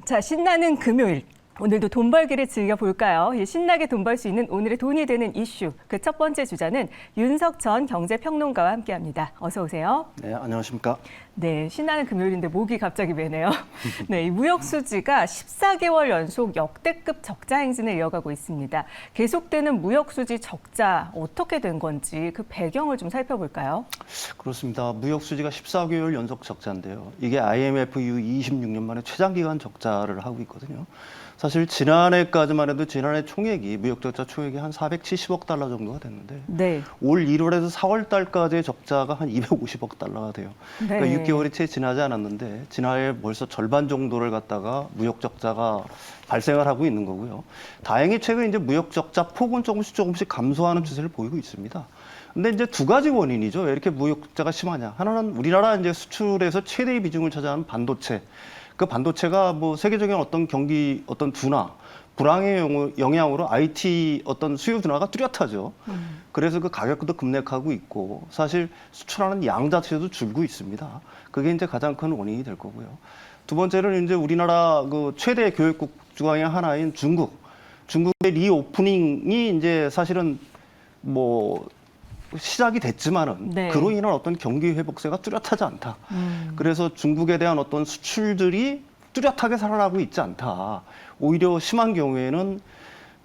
자, 신나는 금요일. 오늘도 돈 벌기를 즐겨볼까요? 신나게 돈 벌 수 있는 오늘의 돈이 되는 이슈. 그 첫 번째 주자는 윤석 전 경제평론가와 함께합니다. 어서 오세요. 네, 안녕하십니까. 네, 신나는 금요일인데 목이 갑자기 메네요. 네, 이 무역 수지가 14개월 연속 역대급 적자 행진을 이어가고 있습니다. 계속되는 무역 수지 적자 어떻게 된 건지 그 배경을 좀 살펴볼까요? 그렇습니다. 무역 수지가 14개월 연속 적자인데요. 이게 IMF 이후 26년 만에 최장기간 적자를 하고 있거든요. 사실 지난해까지만 해도 지난해 총액이 무역 적자 총액이 한 470억 달러 정도가 됐는데 네. 올 1월에서 4월 달까지의 적자가 한 250억 달러가 돼요. 네. 그러니까 6개월이 채 지나지 않았는데 지난해 벌써 절반 정도를 갖다가 무역 적자가 발생을 하고 있는 거고요. 다행히 최근 이제 무역 적자 폭은 조금씩 감소하는 추세를 보이고 있습니다. 근데 이제 두 가지 원인이죠. 왜 이렇게 무역 적자가 심하냐? 하나는 우리나라 이제 수출에서 최대의 비중을 차지하는 반도체. 그 반도체가 뭐 세계적인 어떤 경기 어떤 둔화, 불황의 영향으로 IT 어떤 수요 둔화가 뚜렷하죠. 그래서 그 가격도 급락하고 있고 사실 수출하는 양 자체도 줄고 있습니다. 그게 이제 가장 큰 원인이 될 거고요. 두 번째는 이제 우리나라 그 최대 교역국 중의 하나인 중국의 리오프닝이 이제 사실은 뭐 시작이 됐지만은 네. 그로 인한 어떤 경기 회복세가 뚜렷하지 않다. 그래서 중국에 대한 어떤 수출들이 뚜렷하게 살아나고 있지 않다. 오히려 심한 경우에는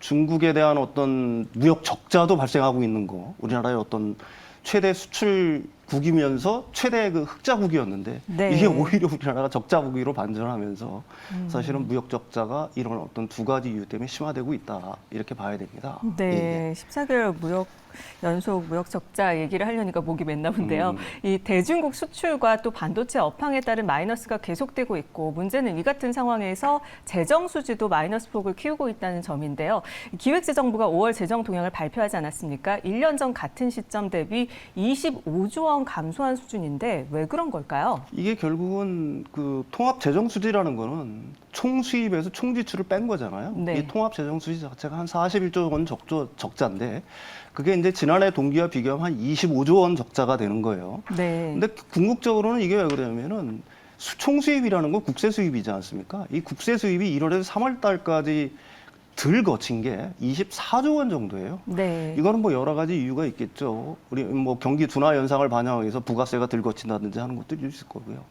중국에 대한 어떤 무역 적자도 발생하고 있는 거. 우리나라의 어떤 최대 수출국이면서 최대 그 흑자국이었는데 네. 이게 오히려 우리나라가 적자국으로 반전하면서 사실은 무역 적자가 이런 어떤 두 가지 이유 때문에 심화되고 있다. 이렇게 봐야 됩니다. 네, 예, 예. 14개월 연속 무역 적자 얘기를 하려니까 목이 맸나 본데요. 이 대중국 수출과 또 반도체 업황에 따른 마이너스가 계속되고 있고 문제는 이 같은 상황에서 재정 수지도 마이너스 폭을 키우고 있다는 점인데요. 기획재정부가 5월 재정 동향을 발표하지 않았습니까? 1년 전 같은 시점 대비 25조 원 감소한 수준인데 왜 그런 걸까요? 이게 결국은 그 통합 재정 수지라는 거는 총 수입에서 총 지출을 뺀 거잖아요. 네. 이 통합 재정 수지 자체가 한 41조 원 적자인데 그게 이제 지난해 동기와 비교하면 한 25조 원 적자가 되는 거예요. 네. 근데 궁극적으로는 이게 왜 그러냐면은 총 수입이라는 건 국세 수입이지 않습니까? 이 국세 수입이 1월에서 3월 달까지 덜 거친 게 24조 원 정도예요. 네. 이거는 뭐 여러 가지 이유가 있겠죠. 우리 뭐 경기 둔화 현상을 반영하기 위해서 부가세가 덜 거친다든지 하는 것도 있을 거고요.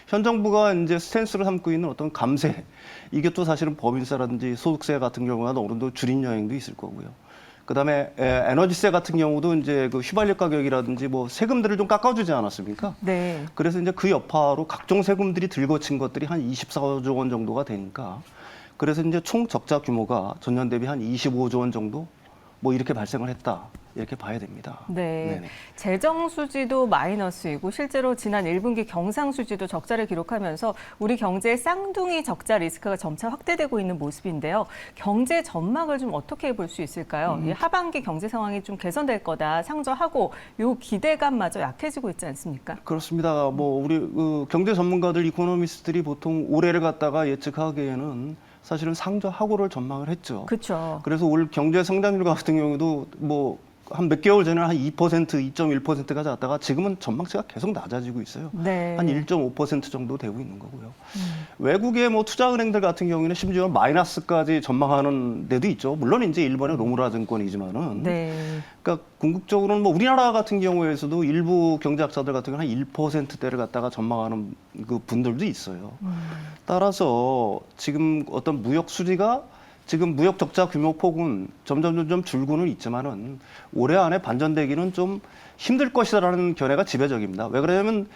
현 정부가 이제 스탠스를 삼고 있는 어떤 감세, 이게 또 사실은 법인세라든지 소득세 같은 경우가 어느 정도 줄인 영향도 있을 거고요. 그다음에 에너지세 같은 경우도 이제 그 휘발유 가격이라든지 뭐 세금들을 좀 깎아주지 않았습니까? 네. 그래서 이제 그 여파로 각종 세금들이 들거친 것들이 한 24조 원 정도가 되니까 그래서 이제 총 적자 규모가 전년 대비 한 25조 원 정도 뭐 이렇게 발생을 했다. 이렇게 봐야 됩니다. 네, 네네. 재정 수지도 마이너스이고 실제로 지난 1분기 경상 수지도 적자를 기록하면서 우리 경제의 쌍둥이 적자 리스크가 점차 확대되고 있는 모습인데요. 경제 전망을 좀 어떻게 볼 수 있을까요? 이 하반기 경제 상황이 좀 개선될 거다 상저하고 요 기대감마저 약해지고 있지 않습니까? 그렇습니다. 뭐 우리 그 경제 전문가들, 이코노미스트들이 보통 올해를 갖다가 예측하기에는 사실은 상저하고를 전망을 했죠. 그렇죠. 그래서 올 경제 성장률 같은 경우도 뭐 한 몇 개월 전에는 한 2%, 2.1%가 잤다가 지금은 전망치가 계속 낮아지고 있어요. 네. 한 1.5% 정도 되고 있는 거고요. 외국의 뭐 투자은행들 같은 경우에는 심지어 마이너스까지 전망하는 데도 있죠. 물론 이제 일본의 노무라 증권이지만은. 네. 그러니까 궁극적으로는 뭐 우리나라 같은 경우에서도 일부 경제학자들 같은 경우는 한 1%대를 갖다가 전망하는 그 분들도 있어요. 따라서 지금 어떤 무역 수지가 지금 무역 적자 규모 폭은 점점 줄고는 있지만은 올해 안에 반전되기는 좀 힘들 것이다라는 견해가 지배적입니다. 왜 그러냐면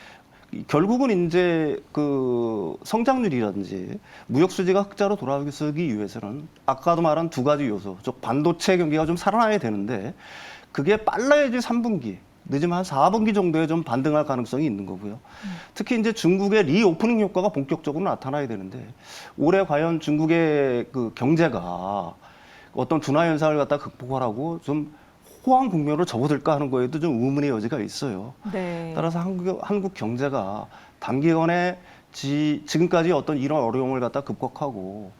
결국은 이제 그 성장률이라든지 무역 수지가 흑자로 돌아서기 위해서는 아까도 말한 두 가지 요소, 즉 반도체 경기가 좀 살아나야 되는데 그게 빨라야지 3분기. 늦으면 한 4분기 정도에 좀 반등할 가능성이 있는 거고요. 특히 이제 중국의 리오프닝 효과가 본격적으로 나타나야 되는데 올해 과연 중국의 그 경제가 어떤 둔화 현상을 갖다 극복하라고 좀 호황 국면으로 접어들까 하는 거에도 좀 의문의 여지가 있어요. 네. 따라서 한국 경제가 단기간에 지금까지 어떤 이런 어려움을 갖다 극복하고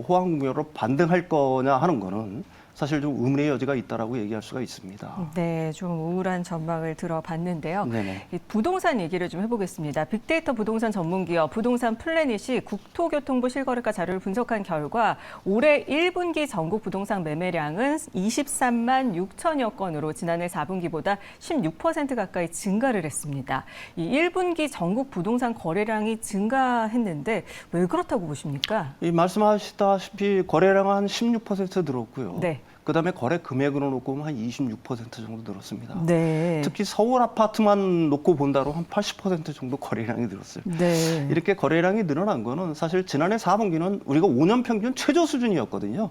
호황 국면으로 반등할 거냐 하는 거는 사실 좀 의문의 여지가 있다라고 얘기할 수가 있습니다. 네, 좀 우울한 전망을 들어봤는데요. 네네. 이 부동산 얘기를 좀 해보겠습니다. 빅데이터 부동산 전문기업 부동산 플래닛이 국토교통부 실거래가 자료를 분석한 결과 올해 1분기 전국 부동산 매매량은 23만 6천여 건으로 지난해 4분기보다 16% 가까이 증가를 했습니다. 이 1분기 전국 부동산 거래량이 증가했는데 왜 그렇다고 보십니까? 이 말씀하시다시피 거래량은 한 16% 늘었고요. 네. 그다음에 거래 금액으로 놓고 보면 한 26% 정도 늘었습니다. 네. 특히 서울 아파트만 놓고 본다로 한 80% 정도 거래량이 늘었어요. 네. 이렇게 거래량이 늘어난 거는 사실 지난해 4분기는 우리가 5년 평균 최저 수준이었거든요.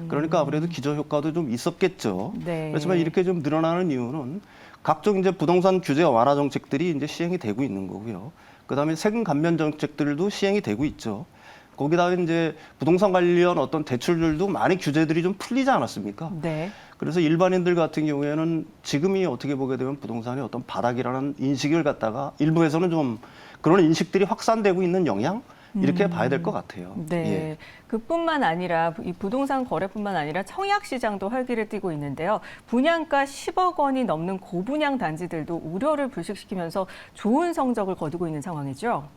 그러니까 아무래도 기저효과도 좀 있었겠죠. 네. 그렇지만 이렇게 좀 늘어나는 이유는 각종 이제 부동산 규제 완화 정책들이 이제 시행이 되고 있는 거고요. 그다음에 세금 감면 정책들도 시행이 되고 있죠. 거기다가 이제 부동산 관련 어떤 대출들도 많이 규제들이 좀 풀리지 않았습니까? 네. 그래서 일반인들 같은 경우에는 지금이 어떻게 보게 되면 부동산의 어떤 바닥이라는 인식을 갖다가 일부에서는 좀 그런 인식들이 확산되고 있는 영향? 이렇게 봐야 될 것 같아요. 네. 예. 그뿐만 아니라 이 부동산 거래뿐만 아니라 청약 시장도 활기를 띠고 있는데요. 분양가 10억 원이 넘는 고분양 단지들도 우려를 불식시키면서 좋은 성적을 거두고 있는 상황이죠.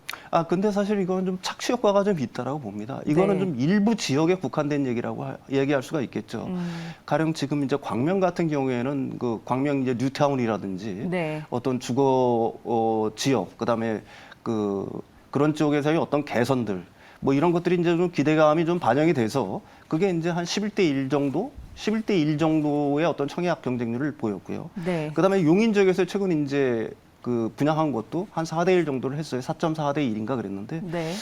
근데 사실 이건 좀 착시 효과가 좀 있다라고 봅니다. 이거는 네. 좀 일부 지역에 국한된 얘기라고 얘기할 수가 있겠죠. 가령 지금 이제 광명 같은 경우에는 그 광명 이제 뉴타운이라든지 네. 어떤 주거 지역, 그다음에 그런 쪽에서의 어떤 개선들 뭐 이런 것들이 이제 좀 기대감이 좀 반영이 돼서 그게 이제 한 11대 1 정도, 11대 1 정도의 어떤 청약 경쟁률을 보였고요. 네. 그다음에 용인 지역에서 최근 이제 그 분양한 것도 한 4대 1 정도를 했어요. 4.4대 1인가 그랬는데 네.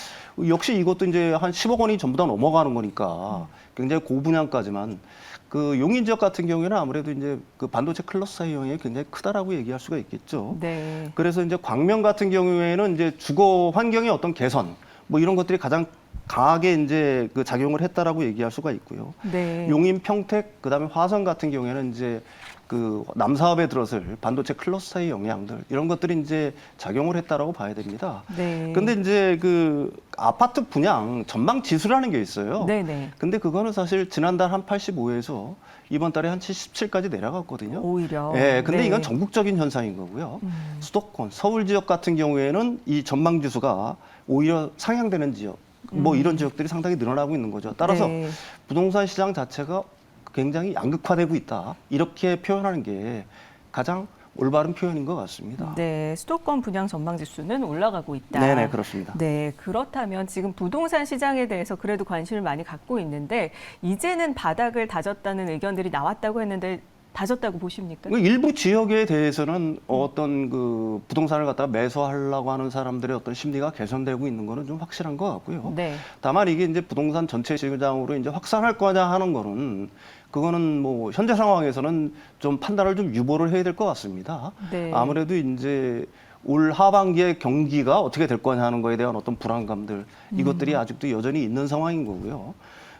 역시 이것도 이제 한 10억 원이 전부 다 넘어가는 거니까 굉장히 고분양까지만 그 용인 지역 같은 경우에는 아무래도 이제 그 반도체 클러스터의 영향이 굉장히 크다라고 얘기할 수가 있겠죠. 네. 그래서 이제 광명 같은 경우에는 이제 주거 환경의 어떤 개선 뭐 이런 것들이 가장 강하게 이제 그 작용을 했다라고 얘기할 수가 있고요. 네. 용인, 평택, 그다음에 화성 같은 경우에는 이제 그 남사업에 들어설 반도체 클러스터의 영향들 이런 것들이 이제 작용을 했다라고 봐야 됩니다. 네. 근데 이제 그 아파트 분양 전망 지수라는 게 있어요. 네네. 근데 그거는 사실 지난달 한 85에서 이번 달에 한 77까지 내려갔거든요. 오히려. 예, 근데 네. 이건 전국적인 현상인 거고요. 수도권, 서울 지역 같은 경우에는 이 전망 지수가 오히려 상향되는 지역, 뭐 이런 지역들이 상당히 늘어나고 있는 거죠. 따라서 네. 부동산 시장 자체가 굉장히 양극화되고 있다. 이렇게 표현하는 게 가장 올바른 표현인 것 같습니다. 네, 수도권 분양 전망 지수는 올라가고 있다. 네네, 그렇습니다. 네, 그렇다면 지금 부동산 시장에 대해서 그래도 관심을 많이 갖고 있는데 이제는 바닥을 다졌다는 의견들이 나왔다고 했는데 다졌다고 보십니까? 일부 지역에 대해서는 어떤 그 부동산을 갖다가 매수하려고 하는 사람들의 어떤 심리가 개선되고 있는 거는 좀 확실한 것 같고요. 네. 다만 이게 이제 부동산 전체 시장으로 이제 확산할 거냐 하는 거는 그거는 뭐 현재 상황에서는 좀 판단을 좀 유보를 해야 될 것 같습니다. 네. 아무래도 이제 올 하반기에 경기가 어떻게 될 거냐 하는 거에 대한 어떤 불안감들 이것들이 아직도 여전히 있는 상황인 거고요.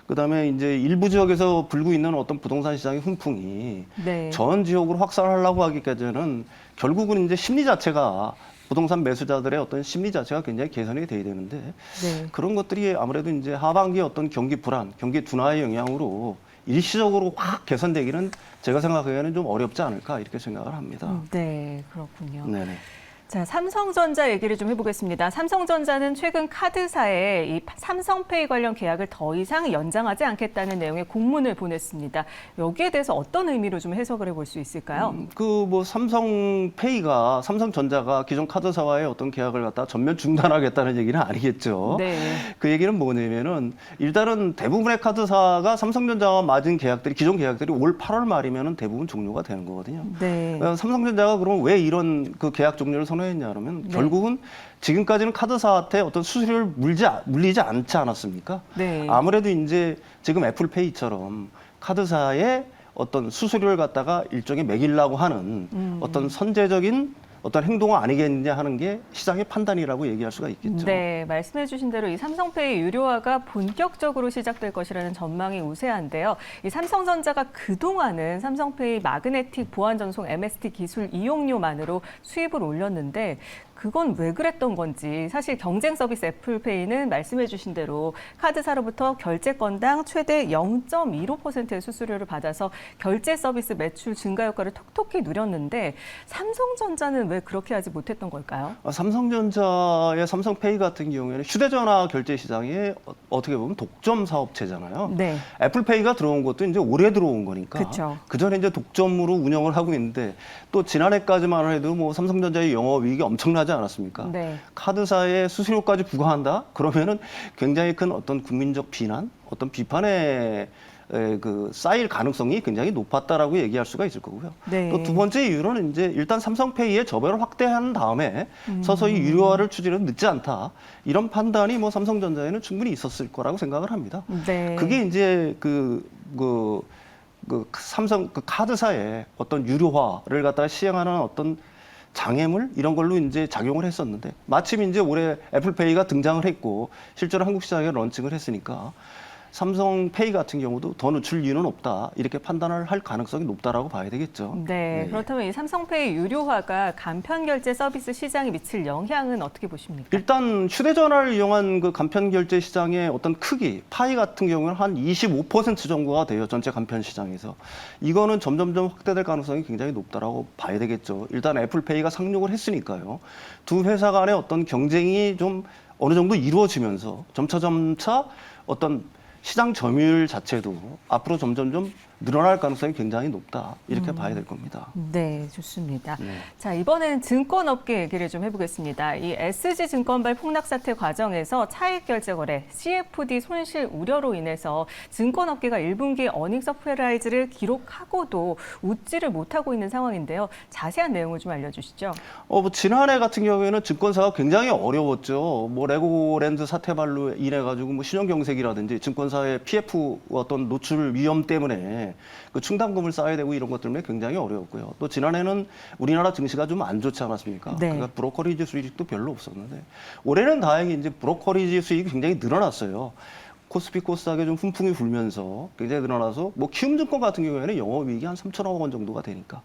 그다음에 이제 일부 지역에서 불고 있는 어떤 부동산 시장의 훈풍이 네. 전 지역으로 확산하려고 하기까지는 결국은 이제 심리 자체가 부동산 매수자들의 어떤 심리 자체가 굉장히 개선이 돼야 되는데 네. 그런 것들이 아무래도 이제 하반기 어떤 경기 불안, 경기 둔화의 영향으로 일시적으로 확 개선되기는 제가 생각하기에는 좀 어렵지 않을까 이렇게 생각을 합니다. 네, 그렇군요. 네네. 자, 삼성전자 얘기를 좀 해보겠습니다. 삼성전자는 최근 카드사에 이 삼성페이 관련 계약을 더 이상 연장하지 않겠다는 내용의 공문을 보냈습니다. 여기에 대해서 어떤 의미로 좀 해석을 해볼 수 있을까요? 그 뭐 삼성페이가 삼성전자가 기존 카드사와의 어떤 계약을 갖다 전면 중단하겠다는 얘기는 아니겠죠. 네. 그 얘기는 뭐냐면은 일단은 대부분의 카드사가 삼성전자와 맺은 계약들이 기존 계약들이 올 8월 말이면은 대부분 종료가 되는 거거든요. 네. 삼성전자가 그럼 왜 이런 그 계약 종료를 선언했냐 그러면 결국은 지금까지는 카드사한테 어떤 수수료를 물리지 않지 않았습니까? 네. 아무래도 이제 지금 애플페이처럼 카드사의 어떤 수수료를 갖다가 일종의 매기려고 하는 어떤 선제적인 어떤 행동은 아니겠느냐 하는 게 시장의 판단이라고 얘기할 수가 있겠죠. 네, 말씀해 주신 대로 이 삼성페이 유료화가 본격적으로 시작될 것이라는 전망이 우세한데요. 이 삼성전자가 그동안은 삼성페이 마그네틱 보안 전송 MST 기술 이용료만으로 수입을 올렸는데 그건 왜 그랬던 건지. 사실 경쟁 서비스 애플페이는 말씀해 주신 대로 카드사로부터 결제 건당 최대 0.15%의 수수료를 받아서 결제 서비스 매출 증가 효과를 톡톡히 누렸는데 삼성전자는 왜 그렇게 하지 못했던 걸까요? 삼성전자의 삼성페이 같은 경우에는 휴대전화 결제 시장에 어떻게 보면 독점 사업체잖아요. 네. 애플페이가 들어온 것도 이제 올해 들어온 거니까. 그쵸. 그 전에 이제 독점으로 운영을 하고 있는데 또 지난해까지만 해도 뭐 삼성전자의 영업이익이 엄청나지 않았습니까? 네. 카드사의 수수료까지 부과한다? 그러면은 굉장히 큰 어떤 국민적 비난, 어떤 비판에 그 쌓일 가능성이 굉장히 높았다라고 얘기할 수가 있을 거고요. 네. 또 두 번째 이유는 이제 일단 삼성페이의 저변을 확대한 다음에 서서히 유료화를 추진은 늦지 않다. 이런 판단이 뭐 삼성전자에는 충분히 있었을 거라고 생각을 합니다. 네. 그게 이제 삼성 카드사의 어떤 유료화를 갖다가 시행하는 어떤 장애물 이런 걸로 이제 작용을 했었는데 마침 이제 올해 애플페이가 등장을 했고 실제로 한국 시장에 런칭을 했으니까 삼성페이 같은 경우도 더 늦출 이유는 없다 이렇게 판단을 할 가능성이 높다라고 봐야 되겠죠. 네. 그렇다면 이 삼성페이 유료화가 간편 결제 서비스 시장에 미칠 영향은 어떻게 보십니까? 일단 휴대전화를 이용한 그 간편 결제 시장의 어떤 크기, 파이 같은 경우는 한 25% 정도가 돼요. 전체 간편 시장에서. 이거는 점점점 확대될 가능성이 굉장히 높다라고 봐야 되겠죠. 일단 애플페이가 상륙을 했으니까요. 두 회사 간의 어떤 경쟁이 좀 어느 정도 이루어지면서 점차 어떤 시장 점유율 자체도 앞으로 점점점 늘어날 가능성이 굉장히 높다. 이렇게 봐야 될 겁니다. 네, 좋습니다. 네. 자, 이번에는 증권업계 얘기를 좀 해보겠습니다. 이 SG증권발 폭락 사태 과정에서 차익 결제 거래, CFD 손실 우려로 인해서 증권업계가 1분기 어닝 서프라이즈를 기록하고도 웃지를 못하고 있는 상황인데요. 자세한 내용을 좀 알려주시죠. 뭐 지난해 같은 경우에는 증권사가 굉장히 어려웠죠. 뭐 레고랜드 사태발로 인해 가지고 뭐 신용경색이라든지 증권사의 PF 어떤 노출 위험 때문에 그 충당금을 쌓아야 되고 이런 것 때문에 굉장히 어려웠고요. 또 지난해는 우리나라 증시가 좀 안 좋지 않았습니까? 네. 그러니까 브로커리지 수익도 별로 없었는데 올해는 다행히 이제 브로커리지 수익이 굉장히 늘어났어요. 코스피 코스닥에 좀 훈풍이 불면서 굉장히 늘어나서 뭐 키움증권 같은 경우에는 영업이익이 한 3천억 원 정도가 되니까.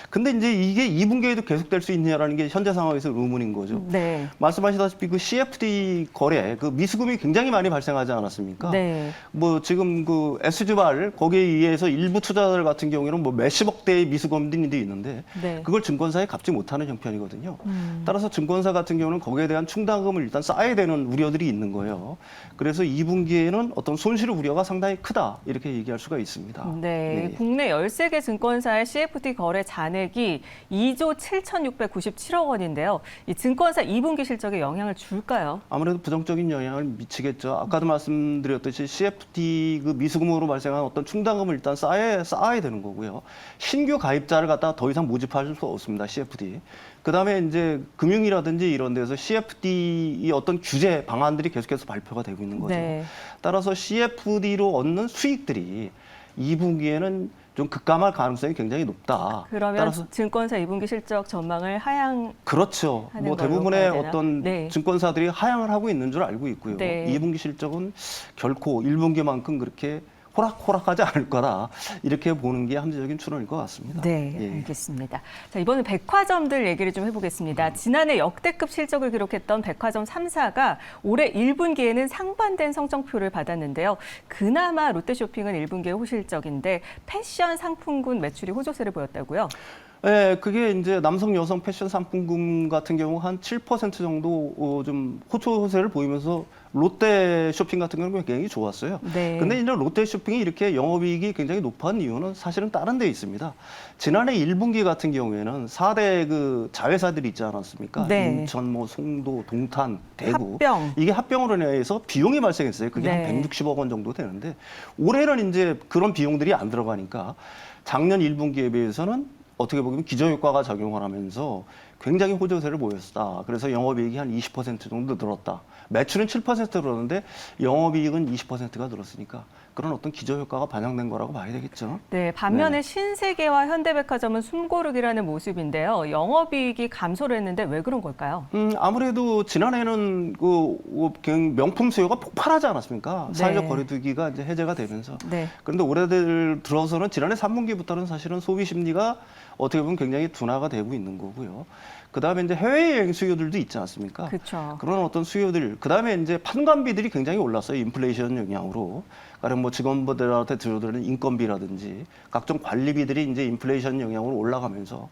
근데 이제 이게 2분기에도 계속될 수 있느냐라는 게 현재 상황에서 의문인 거죠. 네. 말씀하시다시피 그 CFD 거래, 그 미수금이 굉장히 많이 발생하지 않았습니까? 네. 뭐 지금 그 SG발 거기에 의해서 일부 투자자들 같은 경우에는 뭐 몇십억 대의 미수금들이 있는데 네. 그걸 증권사에 갚지 못하는 형편이거든요. 따라서 증권사 같은 경우는 거기에 대한 충당금을 일단 쌓아야 되는 우려들이 있는 거예요. 그래서 2분기에는 어떤 손실 우려가 상당히 크다 이렇게 얘기할 수가 있습니다. 네, 국내 13개 증권사의 CFD 거래 잔액이 2조 7,697억 원인데요. 이 증권사 2분기 실적에 영향을 줄까요? 아무래도 부정적인 영향을 미치겠죠. 아까도 말씀드렸듯이 CFD 그 미수금으로 발생한 어떤 충당금을 일단 쌓아야 되는 거고요. 신규 가입자를 갖다가 더 이상 모집할 수 없습니다. CFD. 그다음에 이제 금융이라든지 이런 데서 CFD의 어떤 규제 방안들이 계속해서 발표가 되고 있는 거죠. 네. 따라서 CFD로 얻는 수익들이 2분기에는 좀 급감할 가능성이 굉장히 높다. 그러면 따라서 증권사 2분기 실적 전망을 하향. 그렇죠. 하는 뭐 걸로 대부분의 봐야 되나? 어떤 네. 증권사들이 하향을 하고 있는 줄 알고 있고요. 네. 2분기 실적은 결코 1분기만큼 그렇게 호락호락하지 않을 거다. 이렇게 보는 게 합리적인 추론일 것 같습니다. 네, 예. 알겠습니다. 자, 이번엔 백화점들 얘기를 좀 해보겠습니다. 지난해 역대급 실적을 기록했던 백화점 3사가 올해 1분기에는 상반된 성적표를 받았는데요. 그나마 롯데쇼핑은 1분기에 호실적인데 패션 상품군 매출이 호조세를 보였다고요? 네, 그게 이제 남성 여성 패션 상품군 같은 경우 한 7% 정도 좀 호조세를 보이면서 롯데 쇼핑 같은 경우는 굉장히 좋았어요. 네. 근데 이제 롯데 쇼핑이 이렇게 영업이익이 굉장히 높은 이유는 사실은 다른 데 있습니다. 지난해 1분기 같은 경우에는 4대 그 자회사들이 있지 않았습니까? 네. 인천, 뭐 송도, 동탄, 대구. 합병. 이게 합병으로 인해서 비용이 발생했어요. 그게 네. 한 160억 원 정도 되는데 올해는 이제 그런 비용들이 안 들어가니까 작년 1분기에 비해서는 어떻게 보면 기저효과가 작용을 하면서 굉장히 호조세를 보였다. 그래서 영업이익이 한 20% 정도 늘었다. 매출은 7% 늘었는데 영업이익은 20%가 늘었으니까 그런 어떤 기저효과가 반영된 거라고 봐야 되겠죠. 네, 반면에 네. 신세계와 현대백화점은 숨고르기라는 모습인데요. 영업이익이 감소를 했는데 왜 그런 걸까요? 아무래도 지난해는 그냥 명품 수요가 폭발하지 않았습니까? 네. 사회적 거리두기가 이제 해제가 되면서. 네. 그런데 올해 들어서는 지난해 3분기부터는 사실은 소비 심리가 어떻게 보면 굉장히 둔화가 되고 있는 거고요. 그다음에 이제 해외여행 수요들도 있지 않습니까? 그렇죠. 그런 어떤 수요들, 그다음에 이제 판관비들이 굉장히 올랐어요. 인플레이션 영향으로. 가령 뭐 직원들한테 들어드는 인건비라든지 각종 관리비들이 이제 인플레이션 영향으로 올라가면서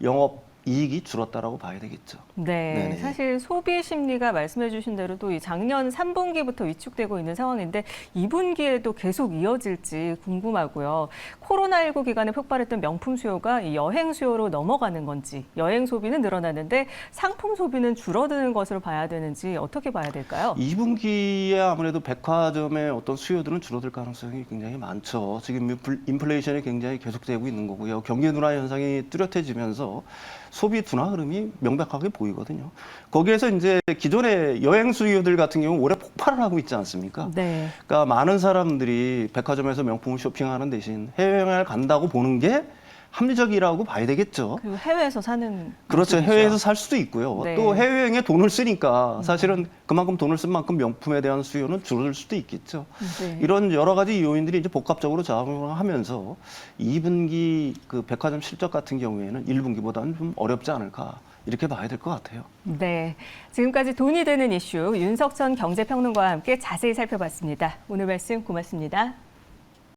영업 이익이 줄었다라고 봐야 되겠죠. 네, 네네. 사실 소비 심리가 말씀해 주신 대로 또 이 작년 3분기부터 위축되고 있는 상황인데 2분기에도 계속 이어질지 궁금하고요. 코로나19 기간에 폭발했던 명품 수요가 이 여행 수요로 넘어가는 건지, 여행 소비는 늘어나는데 상품 소비는 줄어드는 것으로 봐야 되는지 어떻게 봐야 될까요? 2분기에 아무래도 백화점의 어떤 수요들은 줄어들 가능성이 굉장히 많죠. 지금 인플레이션이 굉장히 계속되고 있는 거고요. 경기 둔화 현상이 뚜렷해지면서 소비 둔화 흐름이 명백하게 보이거든요. 거기에서 이제 기존의 여행 수요들 같은 경우 올해 폭발을 하고 있지 않습니까? 네. 그러니까 많은 사람들이 백화점에서 명품을 쇼핑하는 대신 해외여행을 간다고 보는 게 합리적이라고 봐야 되겠죠. 그리고 해외에서 사는 그렇죠. 모습이죠. 해외에서 살 수도 있고요. 네. 또 해외여행에 돈을 쓰니까 사실은 그만큼 돈을 쓴 만큼 명품에 대한 수요는 줄어들 수도 있겠죠. 네. 이런 여러 가지 요인들이 이제 복합적으로 작용을 하면서 2분기 그 백화점 실적 같은 경우에는 1분기보다는 좀 어렵지 않을까 이렇게 봐야 될 것 같아요. 네, 지금까지 돈이 되는 이슈 윤석천 경제평론가와 함께 자세히 살펴봤습니다. 오늘 말씀 고맙습니다.